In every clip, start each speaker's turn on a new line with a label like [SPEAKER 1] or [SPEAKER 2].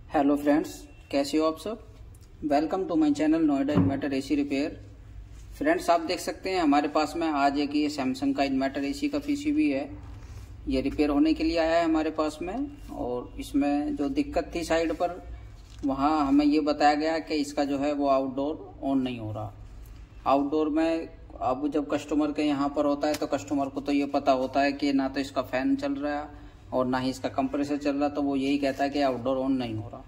[SPEAKER 1] Hello friends, कैसे हो आप सब। Welcome to my channel Noida inverter AC repair. Friends, आप देख सकते हैं हमारे पास में आज एक ये सैमसंग का इन्वर्टर एसी का पीसीबी है। ये रिपेयर होने के लिए आया है हमारे पास में, और इसमें जो दिक्कत थी साइड पर, वहाँ हमें ये बताया गया कि इसका जो है वो आउटडोर ऑन नहीं हो रहा। आउटडोर में अब जब कस्टमर के यहाँ पर होता है तो कस्टमर को तो ये पता होता है कि ना तो इसका फैन चल रहा है और ना ही इसका कंप्रेसर चल रहा, तो वो यही कहता है कि आउटडोर ऑन नहीं हो रहा।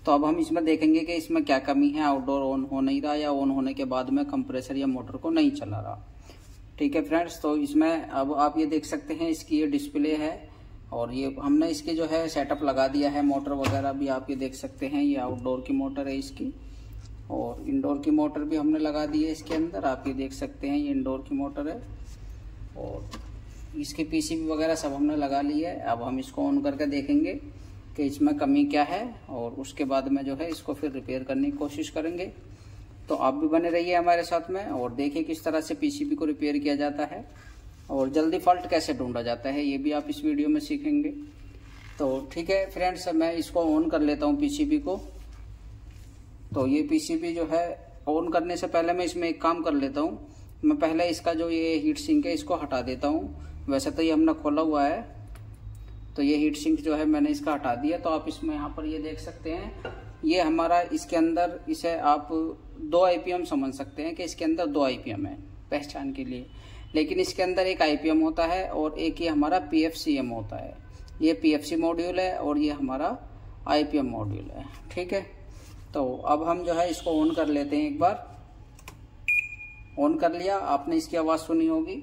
[SPEAKER 1] तो अब हम इसमें देखेंगे कि इसमें क्या कमी है, आउटडोर ऑन हो नहीं रहा या ऑन होने के बाद में कंप्रेसर या मोटर को नहीं चला रहा। ठीक है फ्रेंड्स, तो इसमें अब आप ये देख सकते हैं इसकी ये डिस्प्ले है और ये हमने इसके जो है सेटअप लगा दिया है। मोटर वगैरह भी आप ये देख सकते हैं, ये आउटडोर की मोटर है इसकी, और इंडोर की मोटर भी हमने लगा दी है इसके अंदर। आप ये देख सकते हैं ये इंडोर की मोटर है और इसके पीसीबी वगैरह सब हमने लगा ली है। अब हम इसको ऑन करके देखेंगे कि इसमें कमी क्या है और उसके बाद में जो है इसको फिर रिपेयर करने की कोशिश करेंगे। तो आप भी बने रहिए हमारे साथ में और देखिए किस तरह से पीसीबी को रिपेयर किया जाता है और जल्दी फॉल्ट कैसे ढूंढा जाता है, ये भी आप इस वीडियो में सीखेंगे। तो ठीक है फ्रेंड्स, मैं इसको ऑन कर लेता हूँ पीसीबी को। तो ये पीसीबी जो है ऑन करने से पहले मैं इसमें एक काम कर लेता हूँ। मैं पहले इसका जो ये हीट सिंक है इसको हटा देता हूँ। वैसे तो ये हमने खोला हुआ है, तो ये हीट सिंक जो है मैंने इसका हटा दिया। तो आप इसमें यहाँ पर ये देख सकते हैं, ये हमारा इसके अंदर, इसे आप 2 आईपीएम समझ सकते हैं कि इसके अंदर 2 आईपीएम है पहचान के लिए, लेकिन इसके अंदर एक आईपीएम होता है और एक ये हमारा पीएफसीएम होता है। ये पीएफसी मॉड्यूल है और ये हमारा आईपीएम मॉड्यूल है। ठीक है, तो अब हम जो है इसको ऑन कर लेते हैं। एक बार ऑन कर लिया, आपने इसकी आवाज़ सुनी होगी।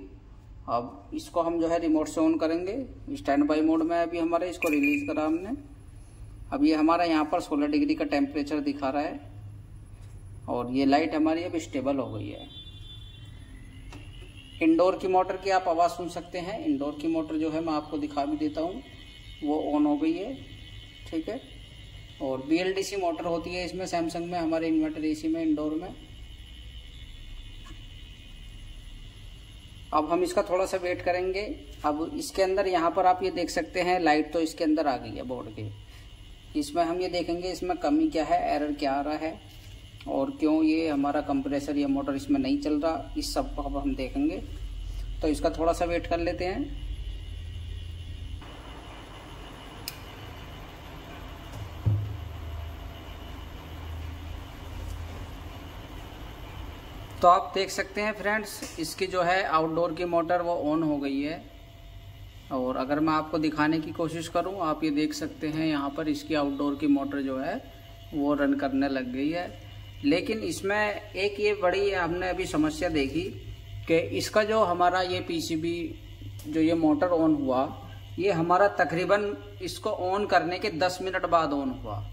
[SPEAKER 1] अब इसको हम जो है रिमोट से ऑन करेंगे। स्टैंड बाई मोड में अभी हमारे इसको रिलीज करा हमने। अब ये हमारा यहाँ पर 16 डिग्री का टेम्परेचर दिखा रहा है और ये लाइट हमारी अब स्टेबल हो गई है। इंडोर की मोटर की आप आवाज़ सुन सकते हैं। इंडोर की मोटर जो है मैं आपको दिखा भी देता हूँ, वो ऑन हो गई है। ठीक है, और BLDC मोटर होती है इसमें सैमसंग में, हमारे इन्वर्टर एसी में, इंडोर में। अब हम इसका थोड़ा सा वेट करेंगे। अब इसके अंदर यहाँ पर आप ये देख सकते हैं लाइट तो इसके अंदर आ गई है बोर्ड के। इसमें हम ये देखेंगे इसमें कमी क्या है, एरर क्या आ रहा है और क्यों ये हमारा कंप्रेसर या मोटर इसमें नहीं चल रहा, इस सब को अब हम देखेंगे। तो इसका थोड़ा सा वेट कर लेते हैं। तो आप देख सकते हैं फ्रेंड्स, इसकी जो है आउटडोर की मोटर वो ऑन हो गई है। और अगर मैं आपको दिखाने की कोशिश करूं, आप ये देख सकते हैं यहाँ पर इसकी आउटडोर की मोटर जो है वो रन करने लग गई है। लेकिन इसमें एक ये बड़ी हमने अभी समस्या देखी कि इसका जो हमारा ये पीसीबी जो ये मोटर ऑन हुआ, ये हमारा तकरीबन इसको ऑन करने के 10 मिनट बाद ऑन हुआ,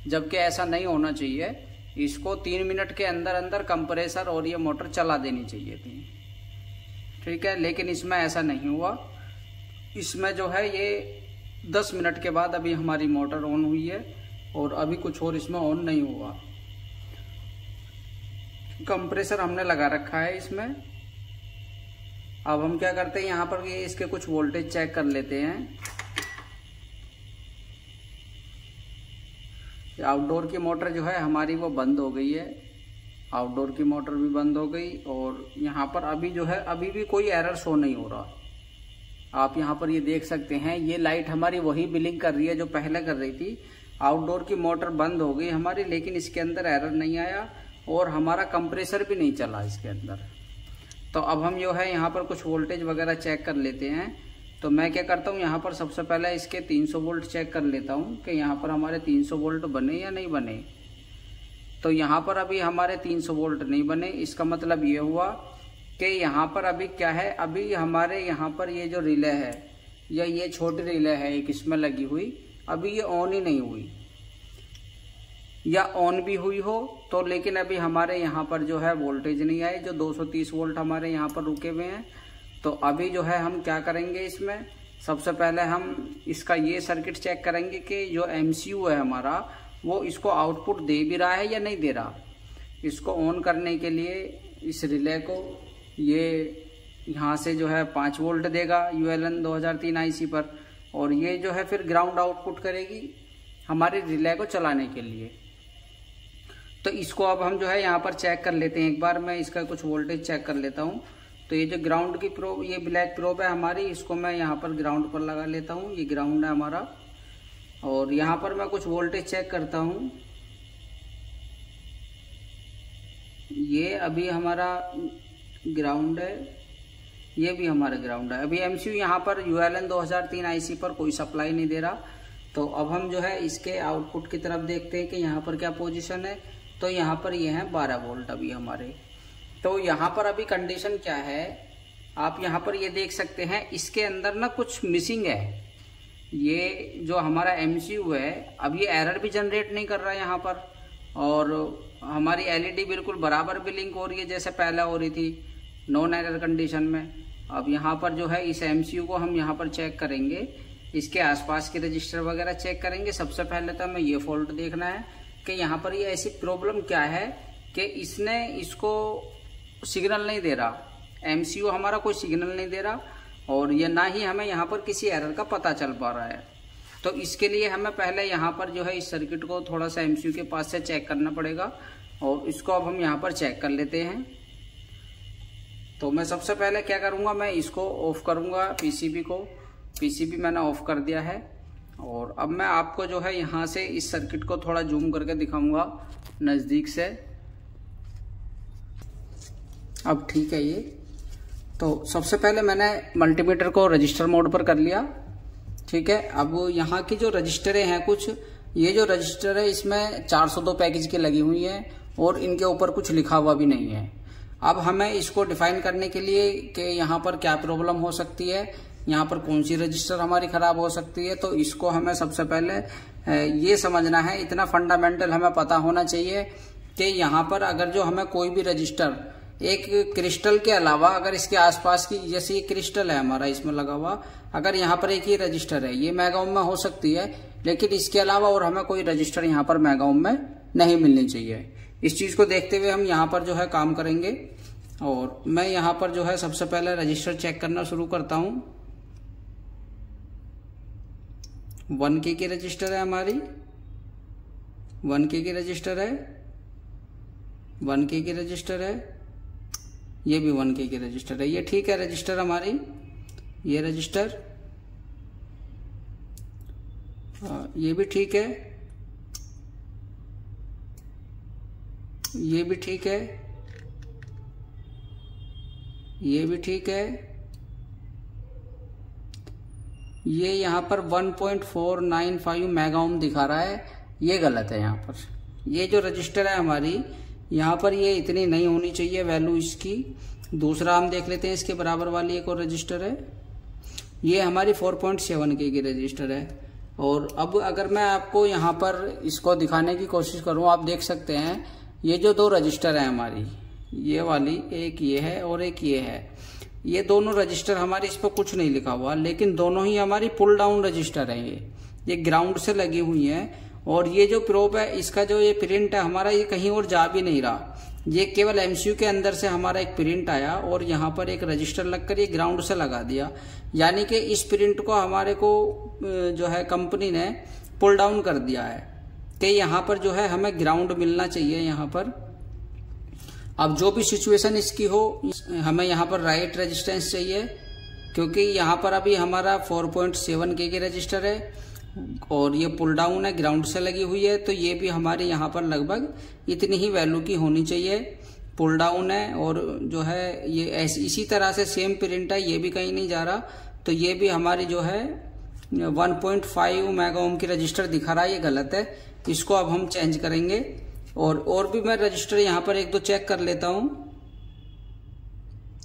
[SPEAKER 1] जबकि ऐसा नहीं होना चाहिए। इसको 3 मिनट के अंदर अंदर कंप्रेसर और ये मोटर चला देनी चाहिए थी। ठीक है, लेकिन इसमें ऐसा नहीं हुआ। इसमें जो है ये 10 मिनट के बाद अभी हमारी मोटर ऑन हुई है और अभी कुछ और इसमें ऑन नहीं हुआ। कंप्रेसर हमने लगा रखा है इसमें। अब हम क्या करते हैं, यहाँ पर ये इसके कुछ वोल्टेज चेक कर लेते हैं। आउटडोर की मोटर जो है हमारी वो बंद हो गई है, आउटडोर की मोटर भी बंद हो गई और यहाँ पर अभी जो है अभी भी कोई एरर शो नहीं हो रहा। आप यहाँ पर ये देख सकते हैं, ये लाइट हमारी वही बिलिंग कर रही है जो पहले कर रही थी। आउटडोर की मोटर बंद हो गई हमारी, लेकिन इसके अंदर एरर नहीं आया और हमारा कंप्रेसर भी नहीं चला इसके अंदर। तो अब हम जो है यहाँ पर कुछ वोल्टेज वगैरह चेक कर लेते हैं। तो मैं क्या करता हूँ, यहाँ पर सबसे पहले इसके 300 वोल्ट चेक कर लेता हूँ कि यहाँ पर हमारे 300 वोल्ट बने या नहीं बने। तो यहाँ पर अभी हमारे 300 वोल्ट नहीं बने। इसका मतलब ये हुआ कि यहाँ पर अभी क्या है, अभी हमारे यहाँ पर ये जो रिले है या ये छोटी रिले है एक इसमें लगी हुई, अभी ये ऑन ही नहीं हुई, या ऑन भी हुई हो तो लेकिन अभी हमारे यहाँ पर जो है वोल्टेज नहीं आए, जो 230 वोल्ट हमारे यहाँ पर रुके हुए हैं। तो अभी जो है हम क्या करेंगे, इसमें सबसे पहले हम इसका ये सर्किट चेक करेंगे कि जो MCU है हमारा वो इसको आउटपुट दे भी रहा है या नहीं दे रहा। इसको ऑन करने के लिए इस रिले को ये यहाँ से जो है 5 वोल्ट देगा ULN 2003 IC पर, और ये जो है फिर ग्राउंड आउटपुट करेगी हमारे रिले को चलाने के लिए। तो इसको अब हम जो है यहाँ पर चेक कर लेते हैं। एक बार मैं इसका कुछ वोल्टेज चेक कर लेता हूँ। तो ये जो ग्राउंड की प्रोब, ये ब्लैक प्रोब है हमारी, इसको मैं यहाँ पर ग्राउंड पर लगा लेता हूँ। ये ग्राउंड है हमारा, और यहाँ पर मैं कुछ वोल्टेज चेक करता हूँ। ये अभी हमारा ग्राउंड है, ये भी हमारा ग्राउंड है। अभी एमसीयू यहाँ पर ULN 2003 आईसी पर कोई सप्लाई नहीं दे रहा। तो अब हम जो है इसके आउटपुट की तरफ देखते हैं कि यहाँ पर क्या पोजीशन है। तो यहाँ पर ये है 12 वोल्ट अभी हमारे। तो यहाँ पर अभी कंडीशन क्या है, आप यहाँ पर ये देख सकते हैं, इसके अंदर ना कुछ मिसिंग है। ये जो हमारा एमसीयू है अब ये एरर भी जनरेट नहीं कर रहा है यहाँ पर, और हमारी एलईडी बिल्कुल बराबर ब्लिंक हो रही है जैसे पहले हो रही थी, नॉन एरर कंडीशन में। अब यहाँ पर जो है इस एमसीयू को हम यहाँ पर चेक करेंगे, इसके आसपास के रजिस्टर वगैरह चेक करेंगे। सबसे पहले तो हमें ये फॉल्ट देखना है कि यहाँ पर ये ऐसी प्रॉब्लम क्या है कि इसने इसको सिग्नल नहीं दे रहा, एमसीयू हमारा कोई सिग्नल नहीं दे रहा, और ये ना ही हमें यहाँ पर किसी एरर का पता चल पा रहा है। तो इसके लिए हमें पहले यहाँ पर जो है इस सर्किट को थोड़ा सा एमसीयू के पास से चेक करना पड़ेगा, और इसको अब हम यहाँ पर चेक कर लेते हैं। तो मैं सबसे पहले क्या करूँगा, मैं इसको ऑफ करूँगा पीसीबी को। पीसीबी मैंने ऑफ कर दिया है, और अब मैं आपको जो है यहाँ से इस सर्किट को थोड़ा जूम करके दिखाऊंगा नज़दीक से। अब ठीक है ये। तो सबसे पहले मैंने मल्टीमीटर को रजिस्टर मोड पर कर लिया, ठीक है। अब यहाँ की जो रजिस्टरें हैं कुछ, ये जो रजिस्टर है इसमें 402 पैकेज की लगी हुई है, और इनके ऊपर कुछ लिखा हुआ भी नहीं है। अब हमें इसको डिफाइन करने के लिए कि यहाँ पर क्या प्रॉब्लम हो सकती है, यहाँ पर कौन सी रजिस्टर हमारी खराब हो सकती है, तो इसको हमें सबसे पहले ये समझना है, इतना फंडामेंटल हमें पता होना चाहिए कि यहाँ पर अगर जो हमें कोई भी रजिस्टर एक क्रिस्टल के अलावा अगर इसके आसपास की, जैसे ये क्रिस्टल है हमारा इसमें लगा हुआ, अगर यहाँ पर एक ही रजिस्टर है, ये मेगा ओम में हो सकती है, लेकिन इसके अलावा और हमें कोई रजिस्टर यहाँ पर मेगा ओम में नहीं मिलनी चाहिए। इस चीज को देखते हुए हम यहाँ पर जो है काम करेंगे, और मैं यहाँ पर जो है सबसे पहले रजिस्टर चेक करना शुरू करता हूँ। 1K की रजिस्टर है हमारी, 1K की रजिस्टर है, 1K की रजिस्टर है, ये भी 1K की रजिस्टर है। ये ठीक है रजिस्टर हमारी, ये रजिस्टर, ये भी ठीक है, ये भी ठीक है, ये भी ठीक है। ये यहाँ पर 1.495 मेगा ओम दिखा रहा है, ये गलत है। यहाँ पर ये जो रजिस्टर है हमारी, यहाँ पर ये इतनी नहीं होनी चाहिए वैल्यू इसकी। दूसरा हम देख लेते हैं, इसके बराबर वाली एक और रजिस्टर है, ये हमारी 4.7K की रजिस्टर है। और अब अगर मैं आपको यहाँ पर इसको दिखाने की कोशिश करूँ, आप देख सकते हैं ये जो दो रजिस्टर है हमारी, ये वाली एक ये है और एक ये है, ये दोनों रजिस्टर हमारी, इस पर कुछ नहीं लिखा हुआ, लेकिन दोनों ही हमारी पुल डाउन रजिस्टर है। ये ग्राउंड से लगी हुई है, और ये जो प्रोब है इसका जो ये प्रिंट है हमारा, ये कहीं और जा भी नहीं रहा, ये केवल एमसीयू के अंदर से हमारा एक प्रिंट आया, और यहाँ पर एक रजिस्टर लगकर ये ग्राउंड से लगा दिया। यानी कि इस प्रिंट को हमारे को जो है कंपनी ने पुल डाउन कर दिया है कि यहाँ पर जो है हमें ग्राउंड मिलना चाहिए यहाँ पर। अब जो भी सिचुएशन इसकी हो, हमें यहाँ पर राइट रेजिस्टेंस चाहिए, क्योंकि यहाँ पर अभी हमारा 4.7K की रजिस्टर है, और ये पुल डाउन है, ग्राउंड से लगी हुई है, तो ये भी हमारे यहाँ पर लगभग इतनी ही वैल्यू की होनी चाहिए। पुल डाउन है, और जो है ये इसी तरह से सेम प्रिंट है, ये भी कहीं नहीं जा रहा, तो ये भी हमारी जो है 1.5 मेगा ओम की रजिस्टर दिखा रहा है, ये गलत है। इसको अब हम चेंज करेंगे, और भी मैं रजिस्टर यहाँ पर एक दो चेक कर लेता हूँ।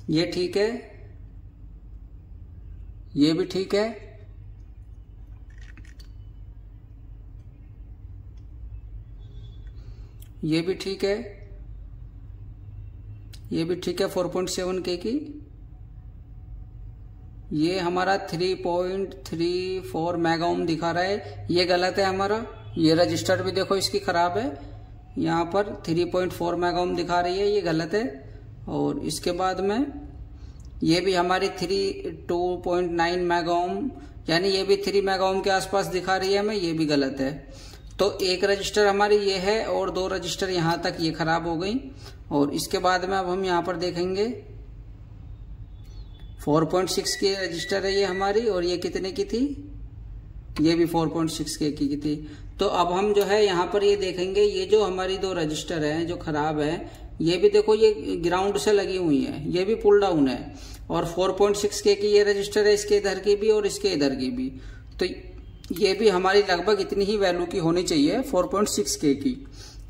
[SPEAKER 1] ये ठीक है, ये भी ठीक है, ये भी ठीक है, ये भी ठीक है 4.7K की। ये हमारा 3.34 मेगा ओम दिखा रहा है, ये गलत है हमारा। ये रजिस्टर भी देखो इसकी खराब है, यहाँ पर 3.4 मेगा ओम दिखा रही है, ये गलत है। और इसके बाद में ये भी हमारी 2.9 मेगा ओम, यानी ये भी 3 मेगा ओम के आसपास दिखा रही है हमें, ये भी गलत है। तो एक रजिस्टर हमारी ये है और 2 रजिस्टर यहाँ तक ये खराब हो गई। और इसके बाद में अब हम यहाँ पर देखेंगे 4.6 की रजिस्टर है ये हमारी, और ये कितने की थी, ये भी 4.6 की थी। तो अब हम जो है यहाँ पर ये देखेंगे, ये जो हमारी 2 रजिस्टर हैं जो खराब है, ये भी देखो ये ग्राउंड से लगी हुई है, ये भी पुल डाउन है। और 4.6 की ये रजिस्टर है, इसके इधर की भी और इसके इधर की भी। तो ये भी हमारी लगभग इतनी ही वैल्यू की होनी चाहिए 4.6 की,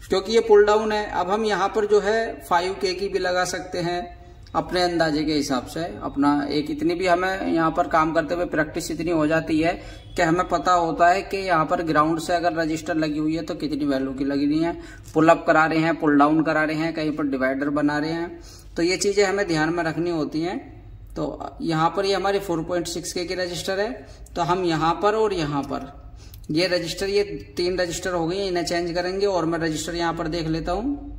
[SPEAKER 1] क्योंकि ये पुल डाउन है। अब हम यहाँ पर जो है 5K की भी लगा सकते हैं अपने अंदाजे के हिसाब से। अपना एक इतनी भी हमें यहाँ पर काम करते हुए प्रैक्टिस इतनी हो जाती है कि हमें पता होता है कि यहाँ पर ग्राउंड से अगर रजिस्टर लगी हुई है तो कितनी वैल्यू की लगी रही है, पुल अप करा रहे हैं, पुल डाउन करा रहे हैं, कहीं पर डिवाइडर बना रहे हैं। तो ये चीजें हमें ध्यान में रखनी होती हैं। तो यहाँ पर ये हमारी 4.6 की रजिस्टर है। तो हम यहाँ पर और यहाँ पर ये रजिस्टर, ये 3 रजिस्टर हो गई, इन्हें चेंज करेंगे। और मैं रजिस्टर यहाँ पर देख लेता हूँ,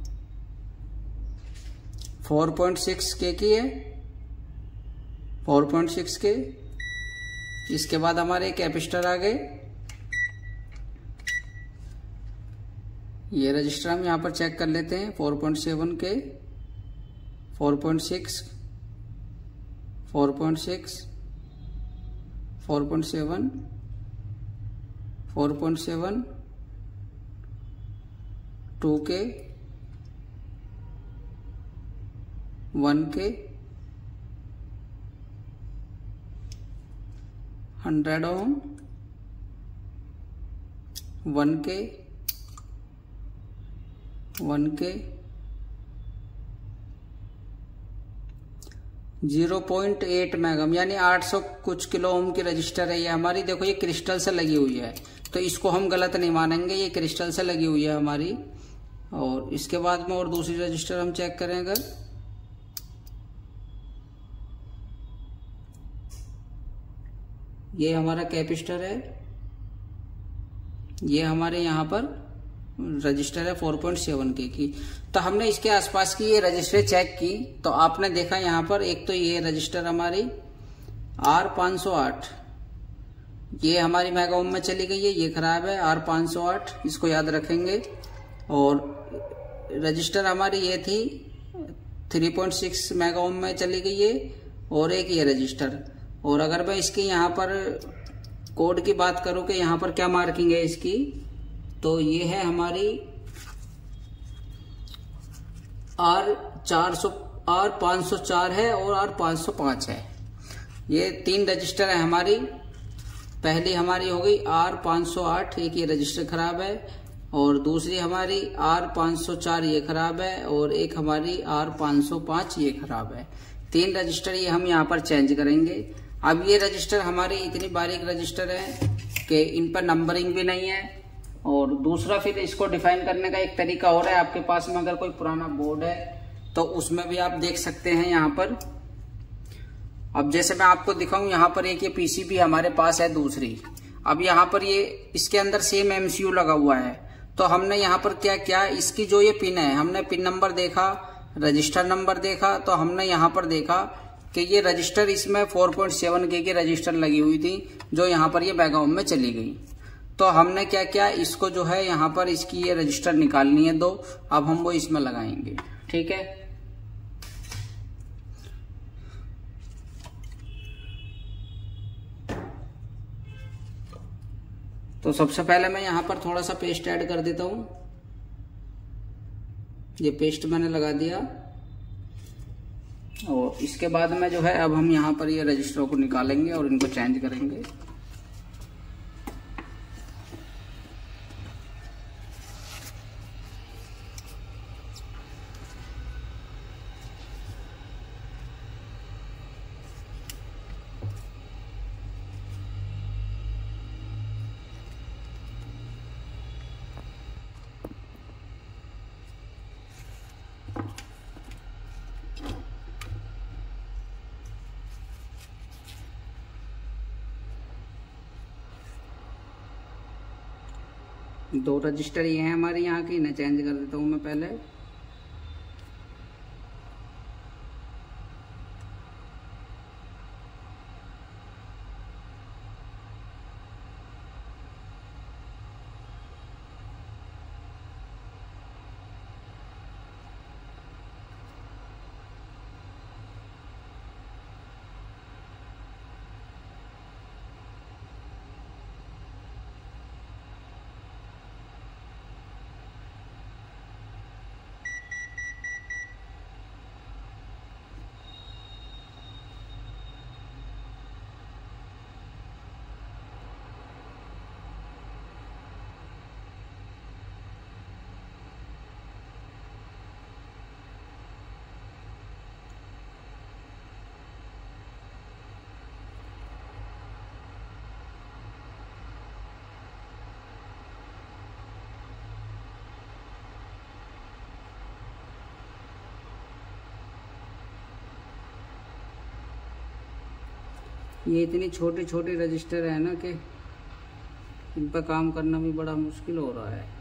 [SPEAKER 1] 4.6 की है, 4.6 के। इसके बाद हमारे कैपेसिटर आ गए, ये रजिस्टर हम यहाँ पर चेक कर लेते हैं, 4.7 के, 4.6, 4.6, 4.7, 4.7, 2 के, 1 के, 100 ओम, 1 के, 1 के, 0.8 मेगाम यानी 800 कुछ किलो ओम की रजिस्टर है ये हमारी। देखो ये क्रिस्टल से लगी हुई है, तो इसको हम गलत नहीं मानेंगे, ये क्रिस्टल से लगी हुई है हमारी। और इसके बाद में और दूसरी रजिस्टर हम चेक करें, अगर ये हमारा कैपेसिटर है, ये हमारे यहाँ पर रजिस्टर है 4.7 की। तो हमने इसके आसपास की ये रजिस्टर चेक की, तो आपने देखा यहाँ पर एक तो ये रजिस्टर हमारी R508, ये हमारी मेगा ओम में चली गई है, ये खराब है R508, इसको याद रखेंगे। और रजिस्टर हमारी ये थी 3.6 मेगा ओम में चली गई है, और एक ये रजिस्टर। और अगर मैं इसकी यहाँ पर कोड की बात करूं कि यहाँ पर क्या मार्किंग है इसकी, तो ये है हमारी R504 है और R505 है। ये 3 रजिस्टर है हमारी। पहली हमारी हो गई R508, एक ये रजिस्टर खराब है, और दूसरी हमारी R504 ये खराब है, और एक हमारी R505 ये खराब है। 3 रजिस्टर ये हम यहाँ पर चेंज करेंगे। अब ये रजिस्टर हमारी इतनी बारीक रजिस्टर है कि इन पर नंबरिंग भी नहीं है। और दूसरा फिर इसको डिफाइन करने का एक तरीका और है, आपके पास में अगर कोई पुराना बोर्ड है तो उसमें भी आप देख सकते हैं यहाँ पर। अब जैसे मैं आपको दिखाऊं, यहाँ पर एक ये पीसीबी हमारे पास है दूसरी। अब यहाँ पर ये इसके अंदर सेम एमसीयू लगा हुआ है। तो हमने यहाँ पर क्या किया, इसकी जो ये पिन है, हमने पिन नंबर देखा, रजिस्टर नंबर देखा, तो हमने यहाँ पर देखा कि ये रजिस्टर इसमें 4.7 की रजिस्टर लगी हुई थी, जो यहाँ पर ये मेगा ओम में चली गई। तो हमने क्या किया, इसको जो है यहाँ पर इसकी ये रजिस्टर निकालनी है 2, अब हम वो इसमें लगाएंगे। ठीक है, तो सबसे पहले मैं यहाँ पर थोड़ा सा पेस्ट ऐड कर देता हूँ। ये पेस्ट मैंने लगा दिया, और इसके बाद में जो है अब हम यहाँ पर ये रजिस्टरों को निकालेंगे और इनको चेंज करेंगे। दो रजिस्टर ये हैं हमारे यहाँ की, इन्हें चेंज कर देता हूँ मैं पहले। ये इतनी छोटी छोटी रजिस्टर है ना कि इन पर काम करना भी बड़ा मुश्किल हो रहा है।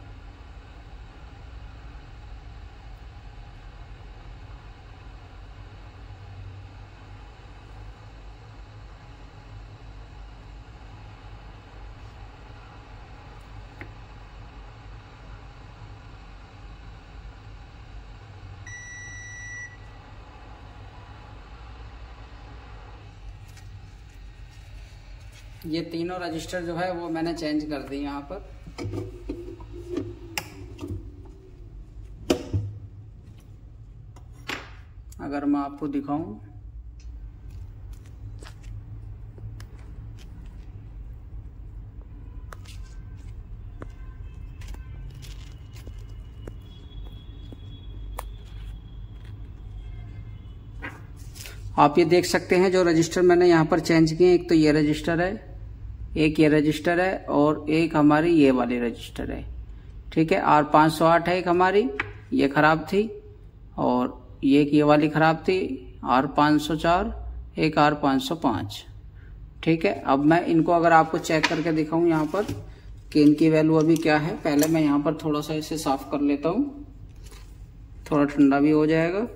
[SPEAKER 1] ये तीनों रजिस्टर जो है वो मैंने चेंज कर दी यहाँ पर। अगर मैं आपको दिखाऊं, आप ये देख सकते हैं जो रजिस्टर मैंने यहाँ पर चेंज किए, एक तो ये रजिस्टर है, एक ये रजिस्टर है और एक हमारी ये वाली रजिस्टर है। ठीक है, R508 है एक हमारी, ये खराब थी, और ये वाली खराब थी R504, एक R505। ठीक है, अब मैं इनको अगर आपको चेक करके दिखाऊं यहाँ पर कि इनकी वैल्यू अभी क्या है। पहले मैं यहाँ पर थोड़ा सा इसे साफ कर लेता हूँ, थोड़ा ठंडा भी हो जाएगा।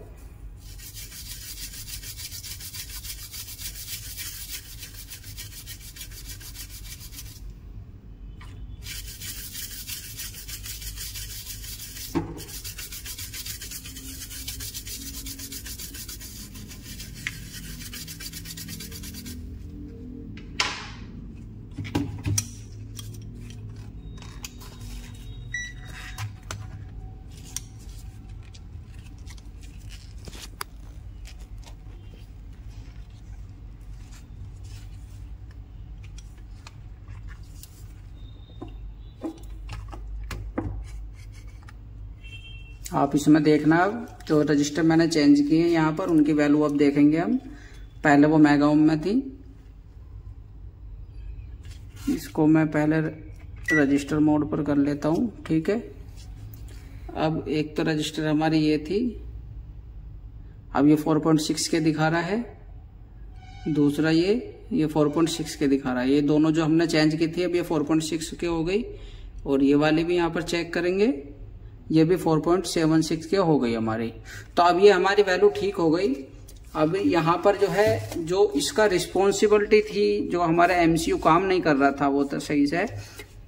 [SPEAKER 1] आप इसमें देखना, जो रजिस्टर मैंने चेंज किए हैं यहाँ पर उनकी वैल्यू अब देखेंगे हम। पहले वो मेगा ओम में थी, इसको मैं पहले रजिस्टर मोड पर कर लेता हूँ। ठीक है, अब एक तो रजिस्टर हमारी ये थी, अब ये 4.6 के दिखा रहा है, दूसरा ये 4.6 के दिखा रहा है। ये दोनों जो हमने चेंज की थी अब ये 4.6 के हो गई, और ये वाली भी यहाँ पर चेक करेंगे, ये भी 4.76 के हो गई हमारी। तो अब ये हमारी वैल्यू ठीक हो गई। अब यहाँ पर जो है, जो इसका रिस्पॉन्सिबिलिटी थी, जो हमारा एमसीयू काम नहीं कर रहा था वो तो सही से,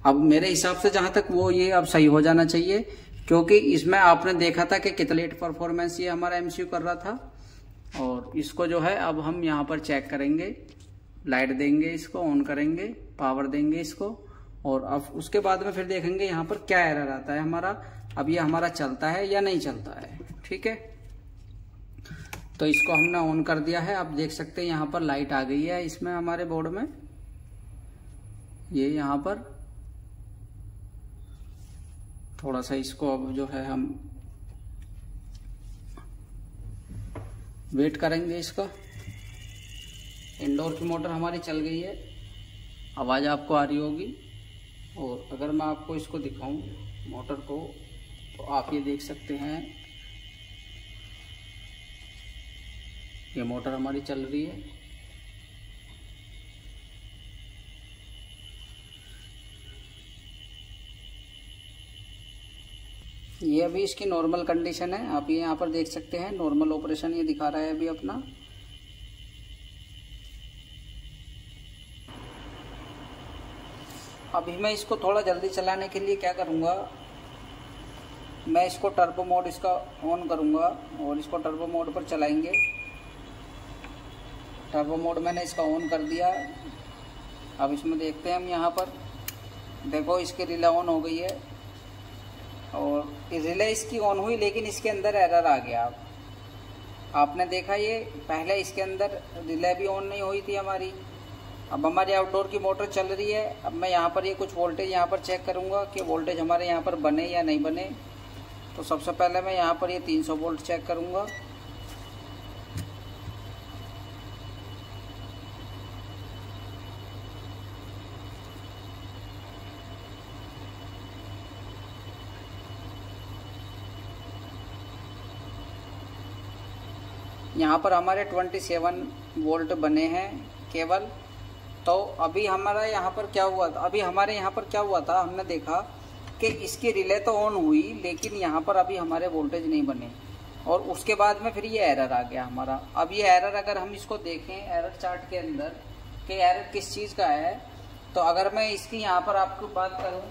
[SPEAKER 1] अब मेरे हिसाब से जहां तक वो ये अब सही हो जाना चाहिए, क्योंकि इसमें आपने देखा था कि कितना लेट परफॉर्मेंस ये हमारा एमसीयू कर रहा था। और इसको जो है अब हम यहाँ पर चेक करेंगे, लाइट देंगे, इसको ऑन करेंगे, पावर देंगे इसको, और अब उसके बाद में फिर देखेंगे यहाँ पर क्या एरर आता है हमारा, अब ये हमारा चलता है या नहीं चलता है। ठीक है, तो इसको हमने ऑन कर दिया है। आप देख सकते हैं यहाँ पर लाइट आ गई है इसमें हमारे बोर्ड में। ये यहाँ पर थोड़ा सा इसको अब जो है हम वेट करेंगे इसका। इंडोर की मोटर हमारी चल गई है, आवाज आपको आ रही होगी। और अगर मैं आपको इसको दिखाऊं मोटर को, तो आप ये देख सकते हैं ये मोटर हमारी चल रही है। ये अभी इसकी नॉर्मल कंडीशन है, आप ये यहाँ पर देख सकते हैं, नॉर्मल ऑपरेशन ये दिखा रहा है अभी अपना। अभी मैं इसको थोड़ा जल्दी चलाने के लिए क्या करूँगा, मैं इसको टर्बो मोड इसका ऑन करूँगा और इसको टर्बो मोड पर चलाएंगे। टर्बो मोड मैंने इसका ऑन कर दिया। अब इसमें देखते हैं हम यहाँ पर, देखो इसकी रिले ऑन हो गई है, और रिले इसकी ऑन हुई लेकिन इसके अंदर एरर आ गया। आपने देखा ये पहले इसके अंदर रिले भी ऑन नहीं हुई थी हमारी। अब हमारी आउटडोर की मोटर चल रही है। अब मैं यहाँ पर ये कुछ वोल्टेज यहाँ पर चेक करूँगा कि वोल्टेज हमारे यहाँ पर बने या नहीं बने। तो सबसे पहले मैं यहाँ पर ये 300 वोल्ट चेक करूँगा। यहाँ पर हमारे 27 वोल्ट बने हैं केवल। तो अभी हमारा यहाँ पर क्या हुआ था, अभी हमारे यहाँ पर क्या हुआ था, हमने देखा कि इसकी रिले तो ऑन हुई लेकिन यहाँ पर अभी हमारे वोल्टेज नहीं बने और उसके बाद में फिर ये एरर आ गया हमारा। अब ये एरर अगर हम इसको देखें एरर चार्ट के अंदर कि एरर किस चीज़ का है, तो अगर मैं इसकी यहाँ पर आपको बात करूँ,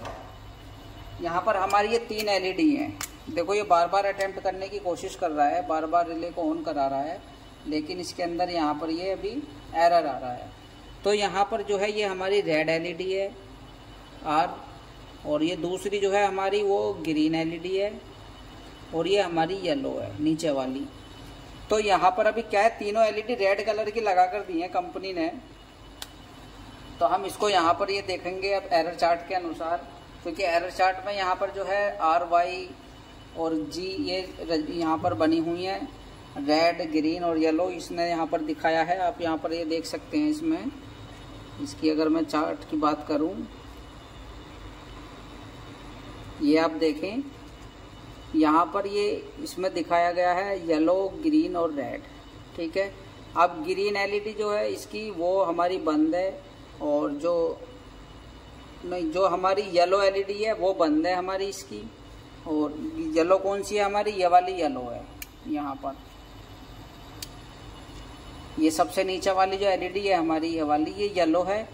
[SPEAKER 1] यहाँ पर हमारी ये 3 LED हैं। देखो ये बार बार अटेम्प्ट करने की कोशिश कर रहा है, बार बार रिले को ऑन करा रहा है, लेकिन इसके अंदर यहाँ पर ये अभी एरर आ रहा है। तो यहाँ पर जो है ये हमारी रेड LED है R, और ये दूसरी जो है हमारी वो ग्रीन LED है, और ये हमारी येलो है नीचे वाली। तो यहाँ पर अभी क्या है, तीनों LED रेड कलर की लगा कर दी है कंपनी ने। तो हम इसको यहाँ पर ये देखेंगे अब एरर चार्ट के अनुसार, क्योंकि एरर चार्ट में यहाँ पर जो है R, Y और G ये यहाँ पर बनी हुई है, रेड, ग्रीन और येलो इसने यहाँ पर दिखाया है। आप यहाँ पर ये देख सकते हैं। इसमें इसकी अगर मैं चार्ट की बात करूँ, ये आप देखें यहाँ पर ये इसमें दिखाया गया है येलो, ग्रीन और रेड। ठीक है, अब ग्रीन LED जो है इसकी वो हमारी बंद है, और जो हमारी येलो LED है वो बंद है हमारी इसकी। और येलो कौन सी है हमारी, ये वाली येलो है। यहाँ पर ये सबसे नीचे वाली जो LED है हमारी ये वाली, ये येलो है,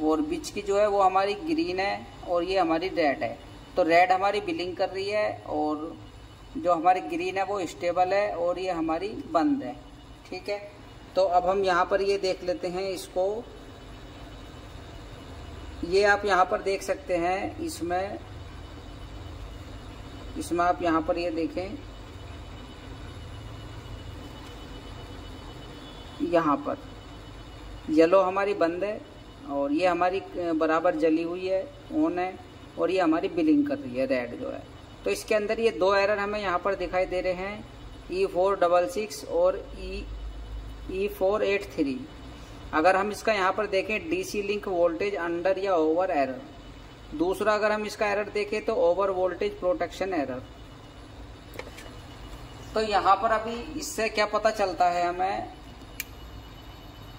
[SPEAKER 1] और बीच की जो है वो हमारी ग्रीन है, और ये हमारी रेड है। तो रेड हमारी बिलिंग कर रही है, और जो हमारी ग्रीन है वो स्टेबल है, और ये हमारी बंद है। ठीक है, तो अब हम यहाँ पर ये देख लेते हैं इसको। ये आप यहाँ पर देख सकते हैं, इसमें आप यहाँ पर ये देखें, यहाँ पर येलो हमारी बंद है, और ये हमारी बराबर जली हुई है, ऑन है, और ये हमारी बिलिंग कर रही है रेड जो है। तो इसके अंदर ये 2 एरर हमें यहाँ पर दिखाई दे रहे हैं, E466 और E483। अगर हम इसका यहाँ पर देखें DC लिंक वोल्टेज अंडर या ओवर एरर। दूसरा अगर हम इसका एरर देखें तो ओवर वोल्टेज प्रोटेक्शन एरर। तो यहाँ पर अभी इससे क्या पता चलता है हमें,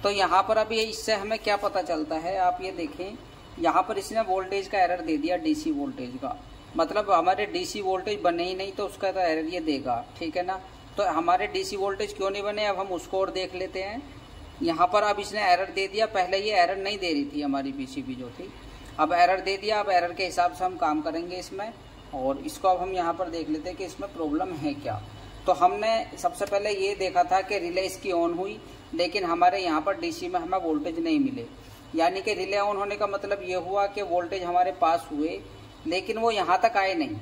[SPEAKER 1] तो यहाँ पर अभी इससे हमें क्या पता चलता है, आप ये देखें यहाँ पर इसने वोल्टेज का एरर दे दिया, DC वोल्टेज का। मतलब हमारे DC वोल्टेज बने ही नहीं, तो उसका तो एरर ये देगा। ठीक है ना, तो हमारे DC वोल्टेज क्यों नहीं बने, अब हम उसको और देख लेते हैं। यहाँ पर अब इसने एरर दे दिया, पहले ये एरर नहीं दे रही थी हमारी PCB जो थी, अब एरर दे दिया। अब एरर के हिसाब से हम काम करेंगे इसमें, और इसको अब हम यहाँ पर देख लेते हैं कि इसमें प्रॉब्लम है क्या। तो हमने सबसे पहले ये देखा था कि रिले इसकी ऑन हुई, लेकिन हमारे यहाँ पर DC में हमें वोल्टेज नहीं मिले। यानी कि रिले ऑन होने का मतलब ये हुआ कि वोल्टेज हमारे पास हुए, लेकिन वो यहाँ तक आए नहीं।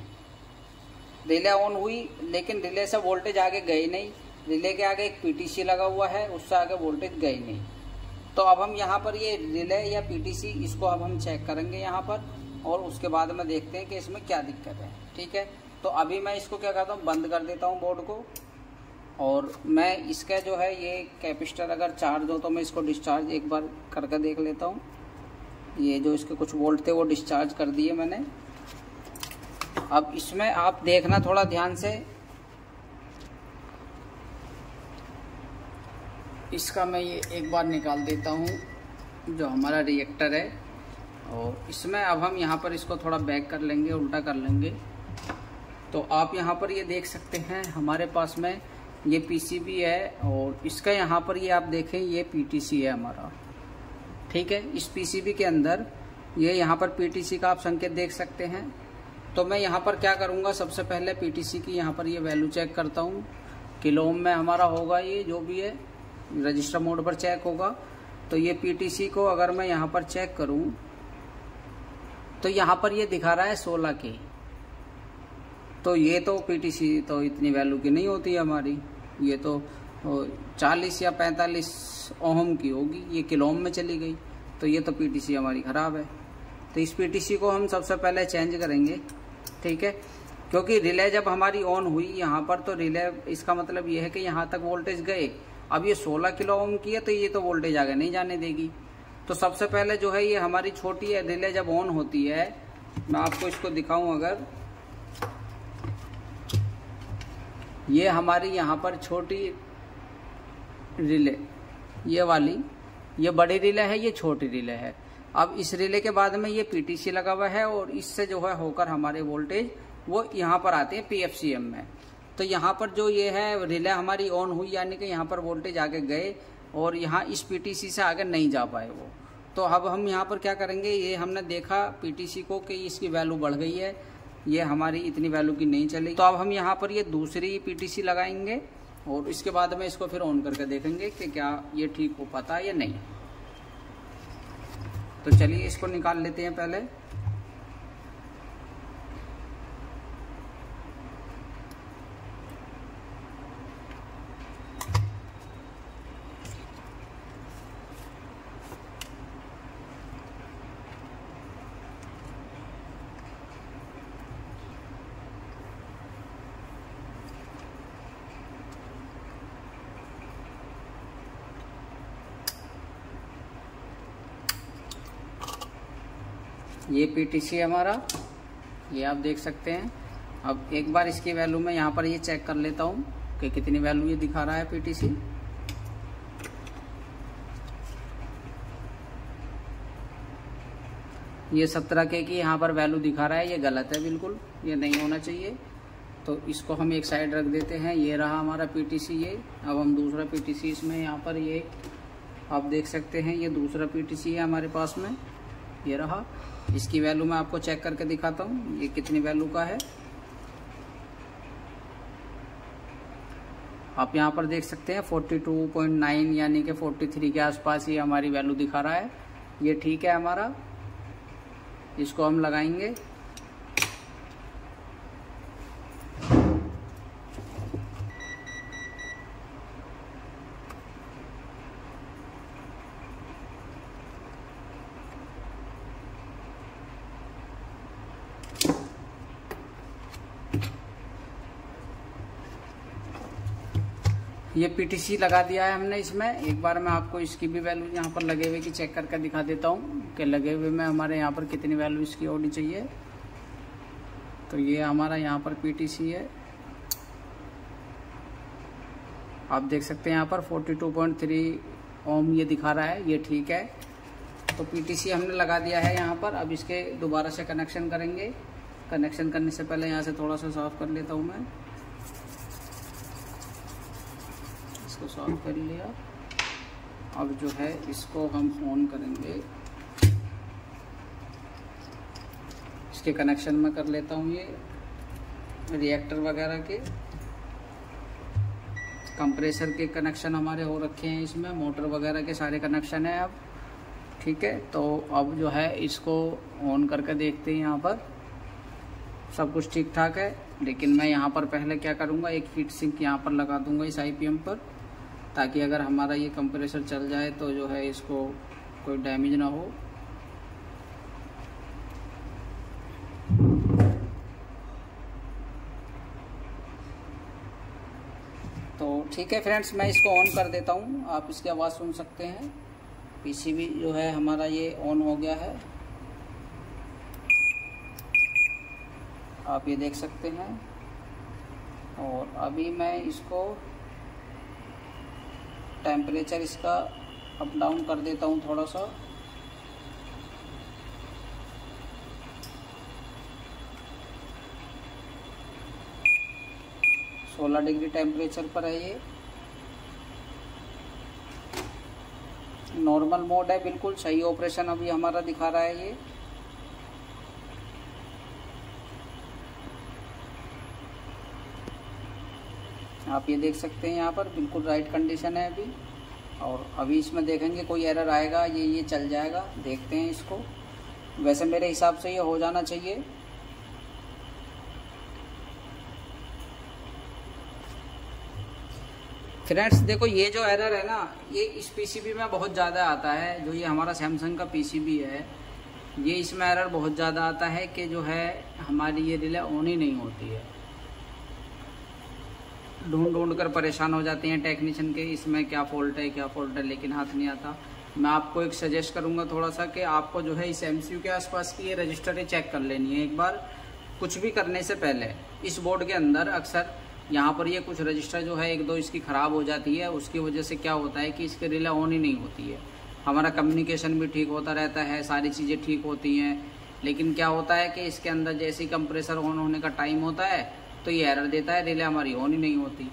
[SPEAKER 1] रिले ऑन हुई लेकिन रिले से वोल्टेज आगे गए नहीं, रिले के आगे एक PTC लगा हुआ है, उससे आगे वोल्टेज गए नहीं। तो अब हम यहाँ पर ये रिले या PTC इसको अब हम चेक करेंगे यहाँ पर, और उसके बाद में देखते हैं कि इसमें क्या दिक्कत है। ठीक है, तो अभी मैं इसको क्या करता हूँ, बंद कर देता हूँ बोर्ड को, और मैं इसका जो है ये कैपेसिटर अगर चार्ज हो तो मैं इसको डिस्चार्ज एक बार करके देख लेता हूँ। ये जो इसके कुछ वोल्ट थे वो डिस्चार्ज कर दिए मैंने। अब इसमें आप देखना थोड़ा ध्यान से, इसका मैं ये एक बार निकाल देता हूँ जो हमारा रिएक्टर है, और इसमें अब हम यहाँ पर इसको थोड़ा बैक कर लेंगे, उल्टा कर लेंगे। तो आप यहाँ पर ये देख सकते हैं हमारे पास में ये PCB है, और इसका यहाँ पर ये आप देखें ये PTC है हमारा। ठीक है, इस PCB के अंदर ये यहाँ पर PTC का आप संकेत देख सकते हैं। तो मैं यहाँ पर क्या करूँगा, सबसे पहले PTC की यहाँ पर ये वैल्यू चेक करता हूँ। किलो ओम में हमारा होगा, ये जो भी है रजिस्टर मोड पर चेक होगा। तो ये PTC को अगर मैं यहाँ पर चेक करूँ तो यहाँ पर ये दिखा रहा है 16 के। तो ये तो PTC तो इतनी वैल्यू की नहीं होती है हमारी, ये तो 40 या 45 ओम की होगी, ये किलो ओम में चली गई। तो ये तो PTC हमारी ख़राब है। तो इस PTC को हम सबसे पहले चेंज करेंगे। ठीक है, क्योंकि रिले जब हमारी ऑन हुई यहाँ पर, तो रिले इसका मतलब ये है कि यहाँ तक वोल्टेज गए। अब ये 16 किलो ओम की है, तो ये तो वोल्टेज आगे नहीं जाने देगी। तो सबसे पहले जो है ये हमारी छोटी है रिले जब ऑन होती है, मैं आपको इसको दिखाऊं, अगर ये हमारी यहाँ पर छोटी रिले ये वाली, ये बड़ी रिले है, ये छोटी रिले है। अब इस रिले के बाद में ये पीटीसी लगा हुआ है और इससे जो है होकर हमारे वोल्टेज वो यहाँ पर आते हैं पीएफसीएम में। तो यहाँ पर जो ये है रिले हमारी ऑन हुई, यानी कि यहाँ पर वोल्टेज आगे गए और यहाँ इस पीटीसी से आगे नहीं जा पाए वो। तो अब हम यहाँ पर क्या करेंगे, ये हमने देखा पीटीसी को कि इसकी वैल्यू बढ़ गई है, ये हमारी इतनी वैल्यू की नहीं चलेगी। तो अब हम यहाँ पर ये दूसरी पीटीसी लगाएंगे और इसके बाद में इसको फिर ऑन करके देखेंगे कि क्या ये ठीक हो पाता है या नहीं। तो चलिए इसको निकाल लेते हैं पहले। ये पीटीसी है हमारा, ये आप देख सकते हैं। अब एक बार इसकी वैल्यू में यहाँ पर ये चेक कर लेता हूँ कि कितनी वैल्यू ये दिखा रहा है पीटीसी। ये 17 के की यहाँ पर वैल्यू दिखा रहा है, ये गलत है बिल्कुल, ये नहीं होना चाहिए। तो इसको हम एक साइड रख देते हैं। ये रहा हमारा पीटीसी ये। अब हम दूसरा पीटीसी इसमें यहाँ पर ये आप देख सकते हैं, ये दूसरा पीटीसी है हमारे पास में, ये रहा। इसकी वैल्यू मैं आपको चेक करके दिखाता हूँ ये कितनी वैल्यू का है। आप यहाँ पर देख सकते हैं 42.9 यानी कि 43 के आसपास ये हमारी वैल्यू दिखा रहा है। ये ठीक है हमारा, इसको हम लगाएंगे। ये पीटीसी लगा दिया है हमने इसमें। एक बार मैं आपको इसकी भी वैल्यू यहाँ पर लगे हुए की चेक करके दिखा देता हूँ कि लगे हुए में हमारे यहाँ पर कितनी वैल्यू इसकी होनी चाहिए। तो ये हमारा यहाँ पर पीटीसी है, आप देख सकते हैं यहाँ पर 42.3 ओम ये दिखा रहा है, ये ठीक है। तो पीटीसी हमने लगा दिया है यहाँ पर। अब इसके दोबारा से कनेक्शन करेंगे। कनेक्शन करने से पहले यहाँ से थोड़ा सा साफ कर लेता हूँ मैं। इसको साफ कर लिया। अब जो है इसको हम ऑन करेंगे। इसके कनेक्शन में कर लेता हूँ, ये रिएक्टर वगैरह के कंप्रेसर के कनेक्शन हमारे हो रखे हैं इसमें, मोटर वगैरह के सारे कनेक्शन है अब, ठीक है। तो अब जो है इसको ऑन करके देखते हैं। यहाँ पर सब कुछ ठीक ठाक है, लेकिन मैं यहाँ पर पहले क्या करूँगा, एक हीट सिंक यहाँ पर लगा दूंगा इस आईपीएम पर, ताकि अगर हमारा ये कंप्रेसर चल जाए तो जो है इसको कोई डैमेज ना हो। तो ठीक है फ्रेंड्स, मैं इसको ऑन कर देता हूँ। आप इसकी आवाज़ सुन सकते हैं। पीसीबी जो है हमारा ये ऑन हो गया है, आप ये देख सकते हैं। और अभी मैं इसको टेम्परेचर इसका अप डाउन कर देता हूँ थोड़ा सा। तो 16 डिग्री टेम्परेचर पर है ये। नॉर्मल मोड है, बिल्कुल सही ऑपरेशन अभी हमारा दिखा रहा है ये। आप ये देख सकते हैं यहाँ पर बिल्कुल राइट कंडीशन है अभी। और अभी इसमें देखेंगे कोई एरर आएगा, ये चल जाएगा। देखते हैं इसको। वैसे मेरे हिसाब से ये हो जाना चाहिए। फ्रेंड्स देखो, ये जो एरर है ना, ये इस पीसीबी में बहुत ज़्यादा आता है। जो ये हमारा सैमसंग का पीसीबी है, ये इसमें एरर बहुत ज़्यादा आता है कि जो है हमारी ये रिले ऑन ही नहीं होती है। ढूंढ कर परेशान हो जाते हैं टेक्नीशियन के, इसमें क्या फॉल्ट है क्या फॉल्ट है, लेकिन हाथ नहीं आता। मैं आपको एक सजेस्ट करूंगा थोड़ा सा कि आपको जो है इस एमसीयू के आसपास की ये रजिस्टर चेक कर लेनी है एक बार। कुछ भी करने से पहले इस बोर्ड के अंदर अक्सर यहाँ पर ये कुछ रजिस्टर जो है एक दो इसकी ख़राब हो जाती है। उसकी वजह से क्या होता है कि इसके रिले ऑन ही नहीं होती है। हमारा कम्युनिकेशन भी ठीक होता रहता है, सारी चीज़ें ठीक होती हैं। लेकिन क्या होता है कि इसके अंदर जैसे ही कंप्रेसर ऑन होने का टाइम होता है तो ये एरर देता है, रिले हमारी ऑन ही नहीं होती।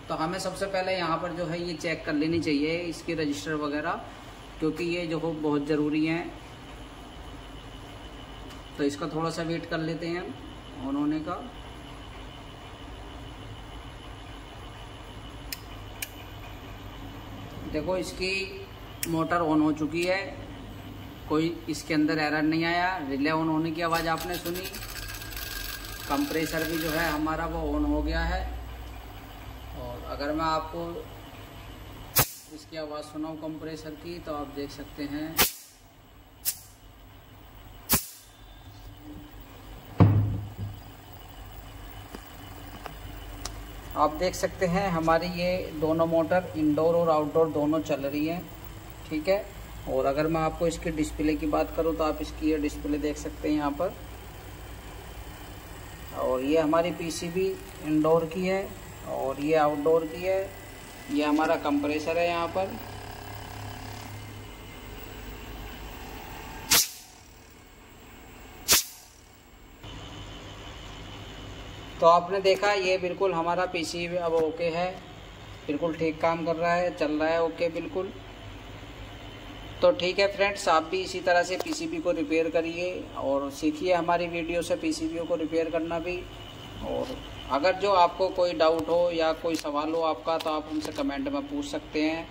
[SPEAKER 1] तो हमें सबसे पहले यहाँ पर जो है ये चेक कर लेनी चाहिए इसकी रजिस्टर वगैरह, क्योंकि ये जो बहुत ज़रूरी है। तो इसका थोड़ा सा वेट कर लेते हैं हम ऑन होने का। देखो इसकी मोटर ऑन हो चुकी है, कोई इसके अंदर एरर नहीं आया। रिले ऑन होने की आवाज़ आपने सुनी, कंप्रेसर भी जो है हमारा वो ऑन हो गया है। और अगर मैं आपको इसकी आवाज़ सुनाऊं कंप्रेसर की तो आप देख सकते हैं हमारी ये दोनों मोटर इंडोर और आउटडोर दोनों चल रही हैं, ठीक है। और अगर मैं आपको इसके डिस्प्ले की बात करूं तो आप इसकी ये डिस्प्ले देख सकते हैं यहाँ पर। और ये हमारी पीसीबी इंडोर की है और ये आउटडोर की है। ये हमारा कंप्रेसर है यहाँ पर। तो आपने देखा ये बिल्कुल हमारा पीसीबी अब ओके है, बिल्कुल ठीक काम कर रहा है, चल रहा है ओके बिल्कुल। तो ठीक है फ्रेंड्स, आप भी इसी तरह से पीसीबी को रिपेयर करिए और सीखिए हमारी वीडियो से पीसीबी को रिपेयर करना भी। और अगर जो आपको कोई डाउट हो या कोई सवाल हो आपका तो आप हमसे कमेंट में पूछ सकते हैं।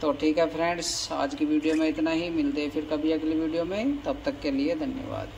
[SPEAKER 1] तो ठीक है फ्रेंड्स, आज की वीडियो में इतना ही, मिलते हैं फिर कभी अगली वीडियो में, तब तक के लिए धन्यवाद।